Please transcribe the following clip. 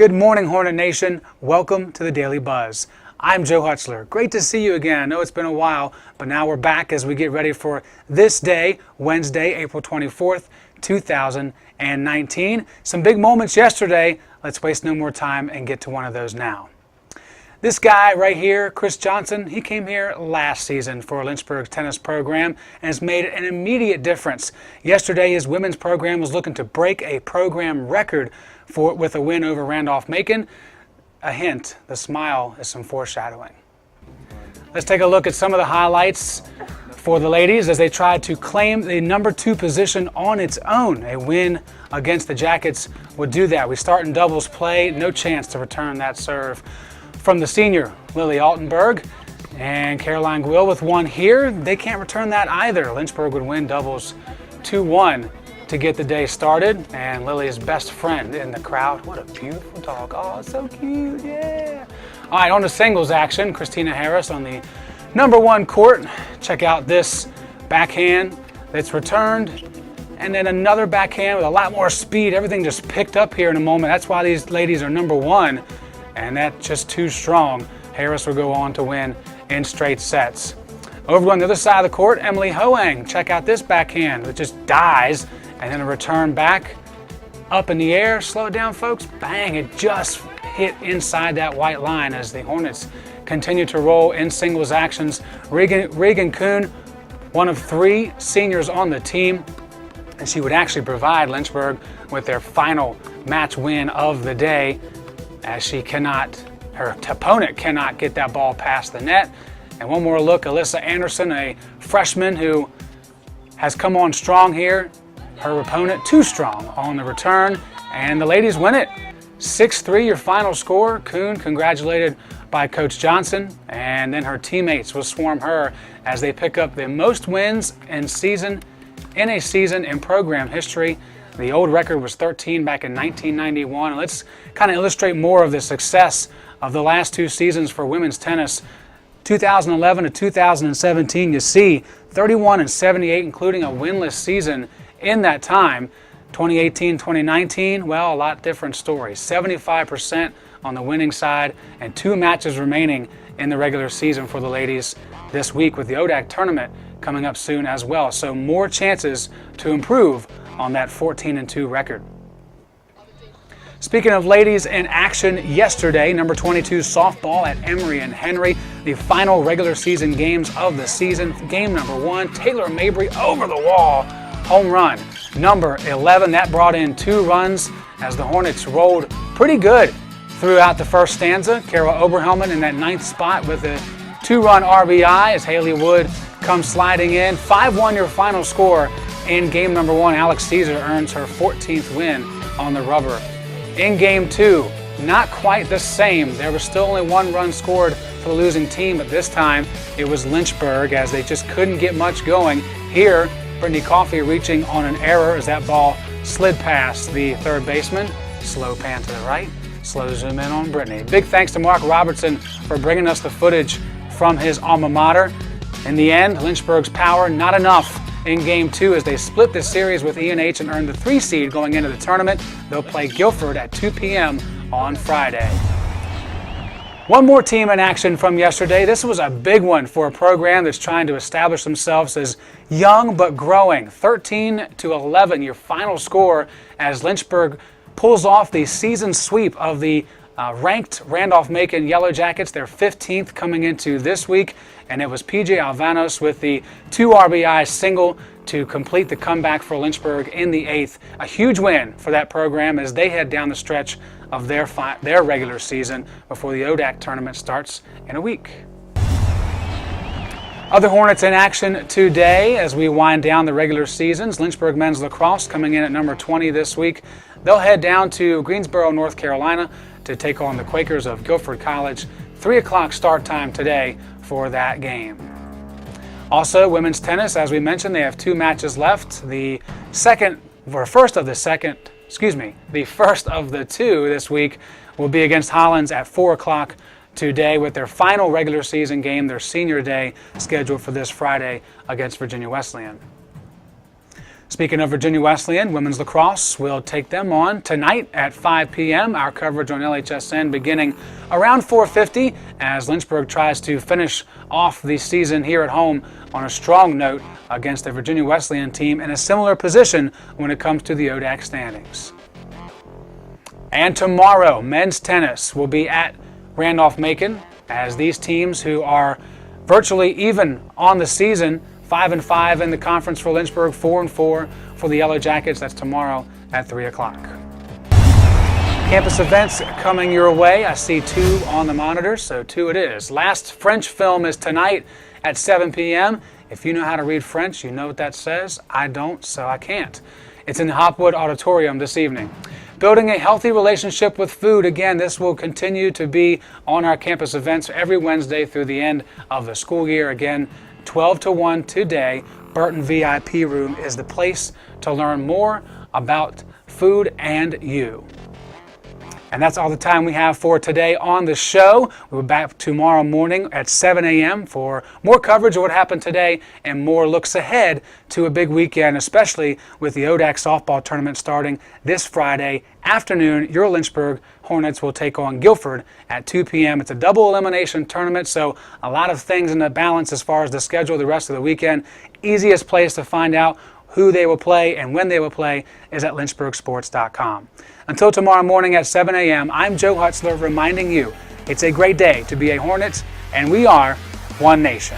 Good morning, Hornet Nation. Welcome to the Daily Buzz. I'm Joe Hutchler. Great to see you again. I know it's been a while, but now we're back as we get ready for this day, Wednesday, April 24th, 2019. Some big moments yesterday. Let's waste no more time and get to one of those now. This guy right here, Chris Johnson, he came here last season for Lynchburg's tennis program and has made an immediate difference. Yesterday, his women's program was looking to break a program record with a win over Randolph-Macon. A hint, the smile is some foreshadowing. Let's take a look at some of the highlights for the ladies as they tried to claim the number 2 position on its own. A win against the Jackets would do that. We start in doubles play, no chance to return that serve from the senior Lily Altenberg, and Caroline Gwill with one here. They can't return that either. Lynchburg would win doubles 2-1 to get the day started, and Lily's best friend in the crowd. What a beautiful dog. Oh, so cute, yeah. All right, on to singles action. Christina Harris on the number 1 court. Check out this backhand that's returned, and then another backhand with a lot more speed. Everything just picked up here in a moment. That's why these ladies are number 1, and that's just too strong. Harris will go on to win in straight sets. Over on the other side of the court, Emily Hoang. Check out this backhand. It just dies, and then a return back up in the air. Slow it down, folks. Bang, it just hit inside that white line as the Hornets continue to roll in singles actions. Regan Kuhn, one of 3 seniors on the team, and she would actually provide Lynchburg with their final match win of the day, as her opponent cannot get that ball past the net. And one more look, Alyssa Anderson, a freshman who has come on strong here. Her opponent too strong on the return, and the ladies win it. 6-3 your final score. Kuhn congratulated by Coach Johnson, and then her teammates will swarm her as they pick up the most wins in a season in program history. The old record was 13 back in 1991. Let's kind of illustrate more of the success of the last 2 seasons for women's tennis. 2011 to 2017, you see 31-78, including a winless season in that time. 2018-2019, well, a lot different story. 75% on the winning side, and 2 matches remaining in the regular season for the ladies this week, with the ODAC tournament coming up soon as well. So more chances to improve on that 14-2 record. Speaking of ladies in action yesterday, number 22 softball at Emory and Henry, the final regular season games of the season. Game number 1, Taylor Mabry over the wall, home run. Number 11, that brought in 2 runs as the Hornets rolled pretty good throughout the first stanza. Carol Oberhelman in that 9th spot with a 2-run RBI as Haley Wood comes sliding in. 5-1 your final score in game number 1. Alex Caesar earns her 14th win on the rubber. In game 2, not quite the same. There was still only 1 run scored for the losing team, but this time it was Lynchburg as they just couldn't get much going. Here, Brittany Coffey reaching on an error as that ball slid past the third baseman. Slow pan to the right, slow zoom in on Brittany. Big thanks to Mark Robertson for bringing us the footage from his alma mater. In the end, Lynchburg's power not enough in game 2 as they split the series with E&H and earned the 3 seed going into the tournament. They'll play Guilford at 2 p.m. on Friday. One more team in action from yesterday. This was a big one for a program that's trying to establish themselves as young but growing. 13-11 your final score as Lynchburg pulls off the season sweep of the ranked Randolph-Macon Yellow Jackets. They're 15th coming into this week, and it was PJ Alvanos with the 2 RBI single to complete the comeback for Lynchburg in the 8th. A huge win for that program as they head down the stretch of their regular season before the ODAC tournament starts in a week. Other Hornets in action today as we wind down the regular seasons. Lynchburg men's lacrosse coming in at number 20 this week. They'll head down to Greensboro, North Carolina to take on the Quakers of Guilford College. 3 o'clock start time today for that game. Also, women's tennis, as we mentioned, they have 2 matches left. The first of the 2 this week will be against Hollins at 4 o'clock today, with their final regular season game, their senior day, scheduled for this Friday against Virginia Wesleyan. Speaking of Virginia Wesleyan, women's lacrosse will take them on tonight at 5 p.m. Our coverage on LHSN beginning around 4:50 as Lynchburg tries to finish off the season here at home on a strong note against the Virginia Wesleyan team in a similar position when it comes to the ODAC standings. And tomorrow, men's tennis will be at Randolph-Macon as these teams who are virtually even on the season, 5-5 in the conference for Lynchburg, 4-4 for the Yellow Jackets. That's tomorrow at 3 o'clock. Campus events coming your way. I see 2 on the monitor, so 2 it is. Last French film is tonight at 7 p.m. If you know how to read French, you know what that says. I don't, so I can't. It's in the Hopwood Auditorium this evening. Building a healthy relationship with food. Again, this will continue to be on our campus events every Wednesday through the end of the school year. Again, 12 to 1 today. Burton VIP Room is the place to learn more about food and you. And that's all the time we have for today on the show. We'll be back tomorrow morning at 7 a.m. for more coverage of what happened today and more looks ahead to a big weekend, especially with the ODAC softball tournament starting this Friday afternoon. Your Lynchburg Hornets will take on Guilford at 2 p.m. It's a double elimination tournament, so a lot of things in the balance as far as the schedule the rest of the weekend. Easiest place to find out who they will play and when they will play is at lynchburgsports.com. Until tomorrow morning at 7 a.m., I'm Joe Hutzler reminding you it's a great day to be a Hornets, and we are one nation.